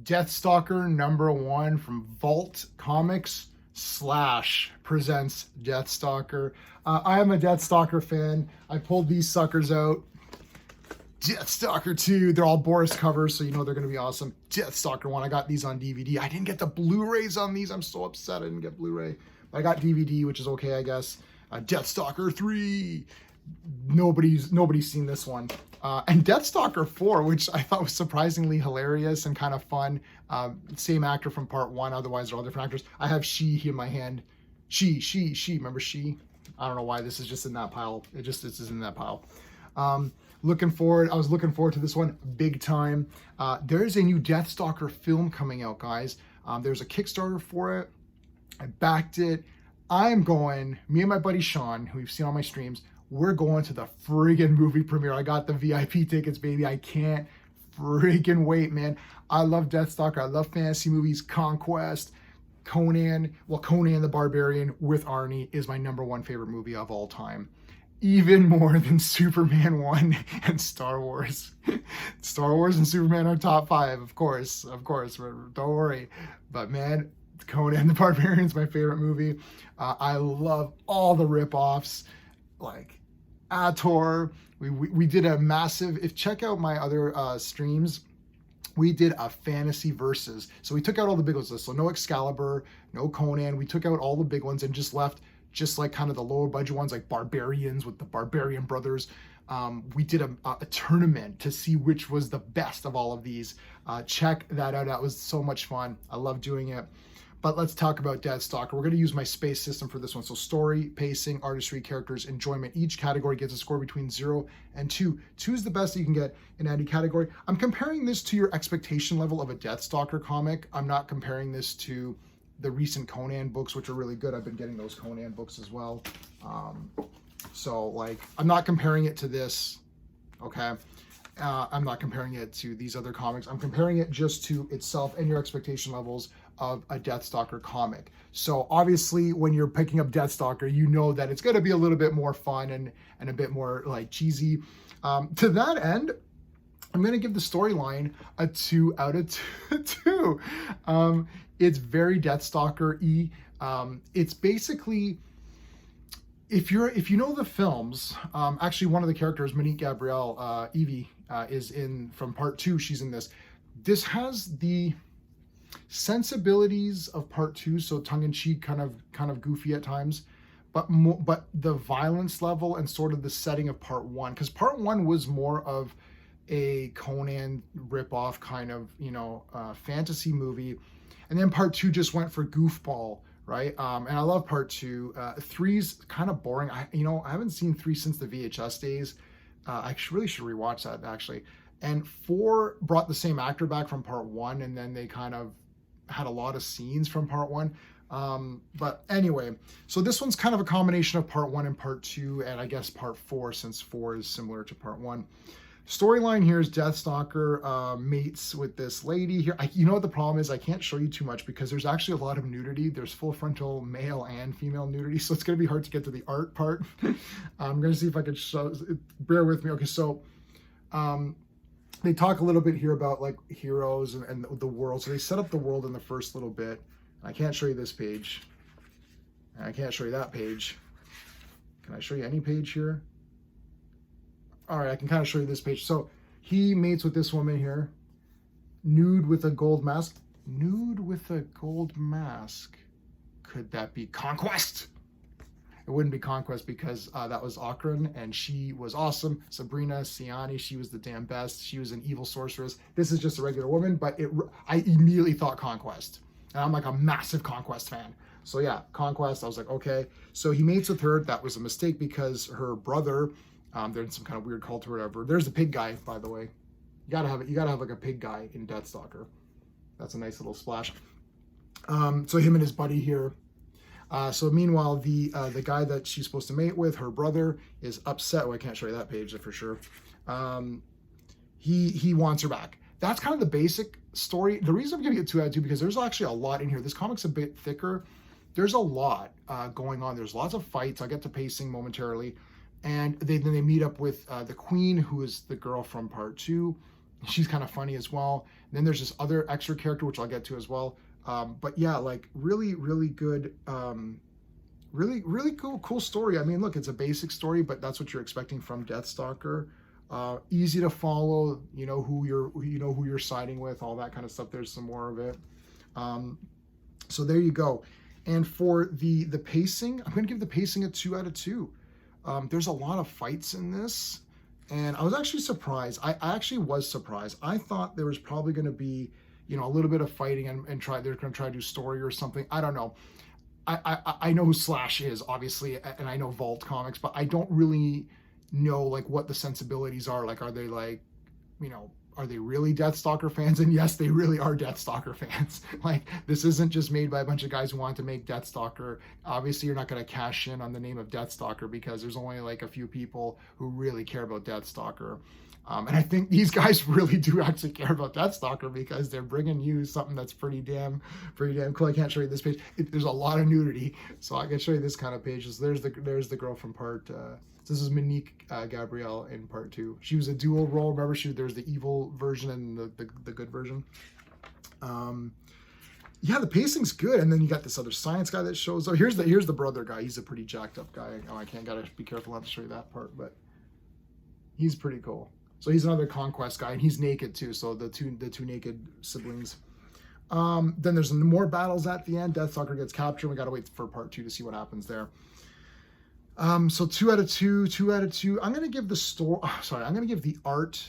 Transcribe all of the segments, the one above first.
Deathstalker #1 from Vault Comics Slash presents Deathstalker. I am a Deathstalker fan. I pulled these suckers out. Deathstalker 2, they're all Boris covers, so you know they're going to be awesome. Deathstalker 1, I got these on DVD. I didn't get the Blu-rays on these. I'm so upset I didn't get Blu-ray. But I got DVD, which is okay, I guess. Deathstalker 3, nobody's seen this one. And Deathstalker 4, which I thought was surprisingly hilarious and kind of fun. Same actor from part 1, otherwise they're all different actors. I have She here in my hand. She, remember She? I don't know why this is just in that pile. This is in that pile. I was looking forward to this one big time. There's a new Deathstalker film coming out, guys. There's a Kickstarter for it. I backed it. Me and my buddy Sean, who you've seen on my streams, we're going to the friggin' movie premiere. I got the VIP tickets, baby. I can't friggin' wait, man. I love Deathstalker. I love fantasy movies, Conquest, Conan. Well, Conan the Barbarian with Arnie is my #1 favorite movie of all time. Even more than Superman 1 and Star Wars. Star Wars and Superman are top 5, of course. Don't worry. But man, Conan the Barbarian is my favorite movie. I love all the rip-offs, like Ator. We did a massive, check out my other streams, we did a fantasy versus. So we took out all the big ones. So no Excalibur, no Conan. We took out all the big ones and just left just like kind of the lower budget ones, like Barbarians with the Barbarian Brothers. We did a tournament to see which was the best of all of these. Check that out. That was so much fun. I love doing it. But let's talk about Deathstalker. We're going to use my space system for this one. So story, pacing, artistry, characters, enjoyment. Each category gets a score between 0 and 2. 2 is the best that you can get in any category. I'm comparing this to your expectation level of a Deathstalker comic. I'm not comparing this to the recent Conan books, which are really good. I've been getting those Conan books as well. So like, I'm not comparing it to this, okay? I'm not comparing it to these other comics. I'm comparing it just to itself and your expectation levels of a Deathstalker comic. So obviously when you're picking up Deathstalker, you know that it's going to be a little bit more fun and a bit more like cheesy. To that end, I'm going to give the storyline a 2 out of 2. It's very Deathstalker-y. It's basically, if you know the films, actually one of the characters, Monique Gabrielle, Evie, is in from part 2. She's in this. This has the sensibilities of part 2, so tongue-in-cheek, kind of goofy at times, but the violence level and sort of the setting of part 1, because part 1 was more of a Conan ripoff kind of, fantasy movie, and then part 2 just went for goofball, right? And I love part 2. 3's kind of boring. I haven't seen 3 since the VHS days. I really should rewatch that actually. And 4 brought the same actor back from part 1, and then they kind of had a lot of scenes from part 1. But anyway, so this one's kind of a combination of part 1 and part 2, and I guess part 4, since 4 is similar to part 1. Storyline here is Deathstalker mates with this lady here. You know what the problem is? I can't show you too much because there's actually a lot of nudity. There's full frontal male and female nudity, so it's going to be hard to get to the art part. I'm going to see if I can show. Bear with me. Okay, so they talk a little bit here about like heroes and the world. So they set up the world in the first little bit. I can't show you this page. And I can't show you that page. Can I show you any page here? All right, I can kind of show you this page. So he mates with this woman here, nude with a gold mask. Nude with a gold mask. Could that be Conquest? It wouldn't be Conquest because that was Akron, and she was awesome. Sabrina Siani, she was the damn best. She was an evil sorceress. This is just a regular woman, but I immediately thought Conquest. And I'm like a massive Conquest fan. So yeah, Conquest, I was like, okay. So he mates with her. That was a mistake because her brother, they're in some kind of weird cult or whatever. There's the pig guy, by the way. You gotta have like a pig guy in Deathstalker. That's a nice little splash. So him and his buddy here. So meanwhile, the guy that she's supposed to mate with, her brother, is upset. Oh, I can't show you that page for sure. He wants her back. That's kind of the basic story. The reason I'm giving it 2 out of 2 because there's actually a lot in here. This comic's a bit thicker. There's a lot going on. There's lots of fights. I'll get to pacing momentarily. And then they meet up with the queen, who is the girl from part 2. She's kind of funny as well. And then there's this other extra character, which I'll get to as well. But yeah, like really, really good, really cool story. I mean, look, it's a basic story, but that's what you're expecting from Deathstalker. Easy to follow. You know who you're siding with, all that kind of stuff. There's some more of it. So there you go. And for the pacing, I'm going to give the pacing a 2 out of 2. There's a lot of fights in this. And I was actually surprised. I actually was surprised. I thought there was probably going to be, you know, a little bit of fighting and they're going to try to do story or something. I don't know. I know who Slash is, obviously, and I know Vault Comics, but I don't really know, like, what the sensibilities are. Like, are they, like, you know, are they really Deathstalker fans? And yes, they really are Deathstalker fans. Like, this isn't just made by a bunch of guys who want to make Deathstalker. Obviously, you're not going to cash in on the name of Deathstalker because there's only like a few people who really care about Deathstalker. And I think these guys really do actually care about Deathstalker because they're bringing you something that's pretty damn cool. I can't show you this page. There's a lot of nudity, so I can show you this kind of pages. There's the girl from part. This is Monique Gabrielle in part 2. She was a dual role. Remember, there's the evil version and the good version. Yeah, the pacing's good, and then you got this other science guy that shows up. Here's the brother guy. He's a pretty jacked up guy. Oh, I gotta be careful not to show you that part, but he's pretty cool. So he's another conquest guy, and he's naked too. So the two naked siblings. Then there's more battles at the end. Deathstalker gets captured. We gotta wait for part 2 to see what happens there. So 2 out of 2, 2 out of 2. I'm gonna give I'm gonna give the art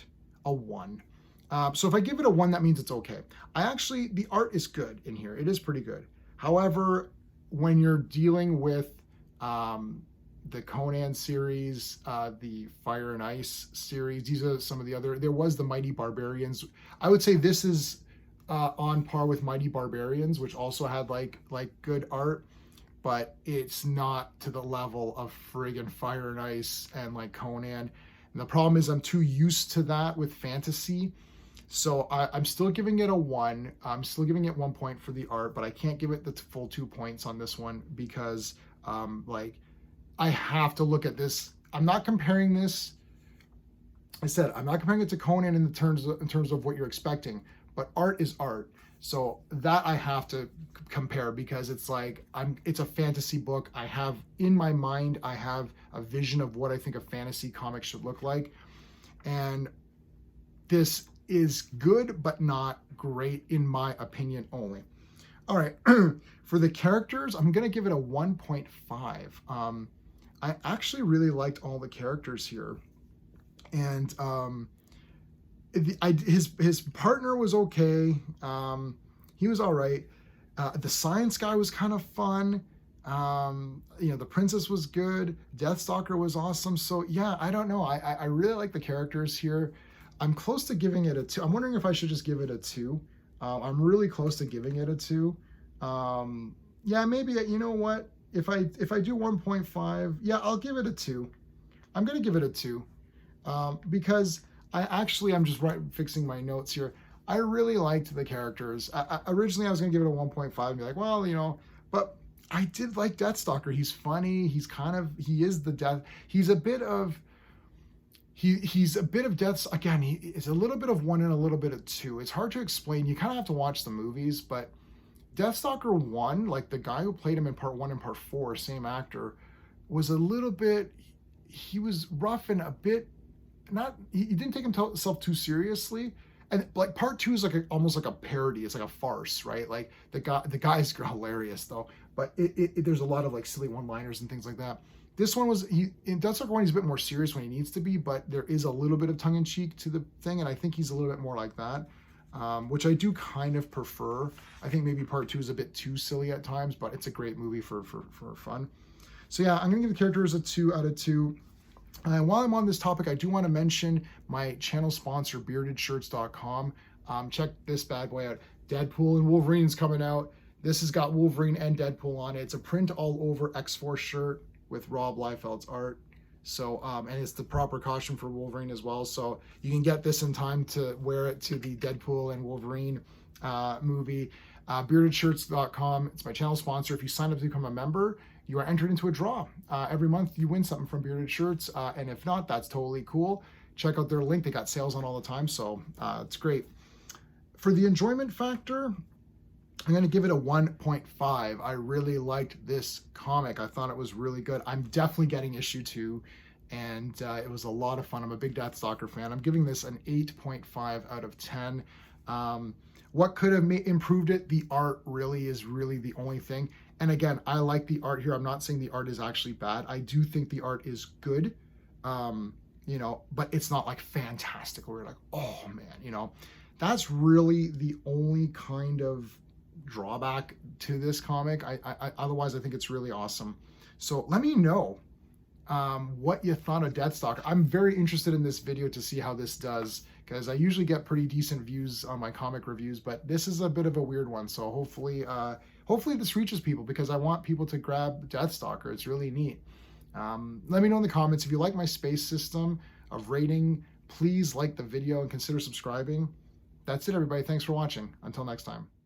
a 1. So if I give it a 1, that means it's okay. The art is good in here. It is pretty good. However, when you're dealing with the Conan series, the Fire and Ice series, these are some of the other. There was the Mighty Barbarians. I would say this is on par with Mighty Barbarians, which also had like good art, but it's not to the level of friggin' Fire and Ice and like Conan. And the problem is I'm too used to that with fantasy. So I'm still giving it a 1. I'm still giving it 1 point for the art, but I can't give it the full 2 points on this one because like I have to look at this. I'm not comparing this. I said I'm not comparing it to Conan in terms of what you're expecting, but art is art. So that I have to compare because it's like it's a fantasy book. I have in my mind, I have a vision of what I think a fantasy comic should look like. And this is good, but not great in my opinion only. All right, for the characters, I'm gonna give it a 1.5. I actually really liked all the characters here. And his partner was okay. He was all right. The science guy was kind of fun. You know, the princess was good. Deathstalker was awesome. So yeah, I don't know. I really like the characters here. I'm close to giving it a 2. I'm wondering if I should just give it a 2. I'm really close to giving it a 2. Yeah, maybe, you know what? If I do 1.5, yeah, I'll give it a 2. I'm going to give it a 2 because I'm just fixing my notes here. I really liked the characters. Originally, I was going to give it a 1.5 and be like, well, you know, but I did like Deathstalker. He's funny. He's a bit of Deaths. Again, it's a little bit of 1 and a little bit of 2. It's hard to explain. You kind of have to watch the movies, but Deathstalker 1, like the guy who played him in part 1 and part 4, same actor, was a little bit, he was rough and a bit, he didn't take himself too seriously. And like part 2 is like almost like a parody. It's like a farce, right? Like the guy's hilarious though, but there's a lot of like silly one-liners and things like that. This one was, in Deathstalker 1, he's a bit more serious when he needs to be, but there is a little bit of tongue-in-cheek to the thing, and I think he's a little bit more like that. Which I do kind of prefer. I think maybe part 2 is a bit too silly at times, but it's a great movie for fun. So yeah, I'm gonna give the characters a 2 out of 2. And while I'm on this topic, I do want to mention my channel sponsor, beardedshirts.com. Check this bad boy out. Deadpool and Wolverine's coming out. This has got Wolverine and Deadpool on it. It's a print all over X-Force shirt with Rob Liefeld's art. So, and it's the proper costume for Wolverine as well. So you can get this in time to wear it to the Deadpool and Wolverine movie. Beardedshirts.com. It's my channel sponsor. If you sign up to become a member, you are entered into a draw. Every month you win something from Bearded Shirts. And if not, that's totally cool. check out their link. They got sales on all the time, so it's great. For the enjoyment factor, I'm going to give it a 1.5. I really liked this comic. I thought it was really good. I'm definitely getting issue 2, and it was a lot of fun. I'm a big Deathstalker fan. I'm giving this an 8.5 out of 10. What could have improved it? The art really is the only thing. And again, I like the art here. I'm not saying the art is actually bad. I do think the art is good, you know, but it's not like fantastic where you're like, oh man, you know. That's really the only kind of drawback to this comic. Otherwise, I think it's really awesome. So let me know what you thought of Deathstalker. I'm very interested in this video to see how this does, because I usually get pretty decent views on my comic reviews, but this is a bit of a weird one. So hopefully this reaches people, because I want people to grab Deathstalker. It's really neat. Let me know in the comments if you like my space system of rating. Please like the video and consider subscribing. That's it, everybody. Thanks for watching. Until next time.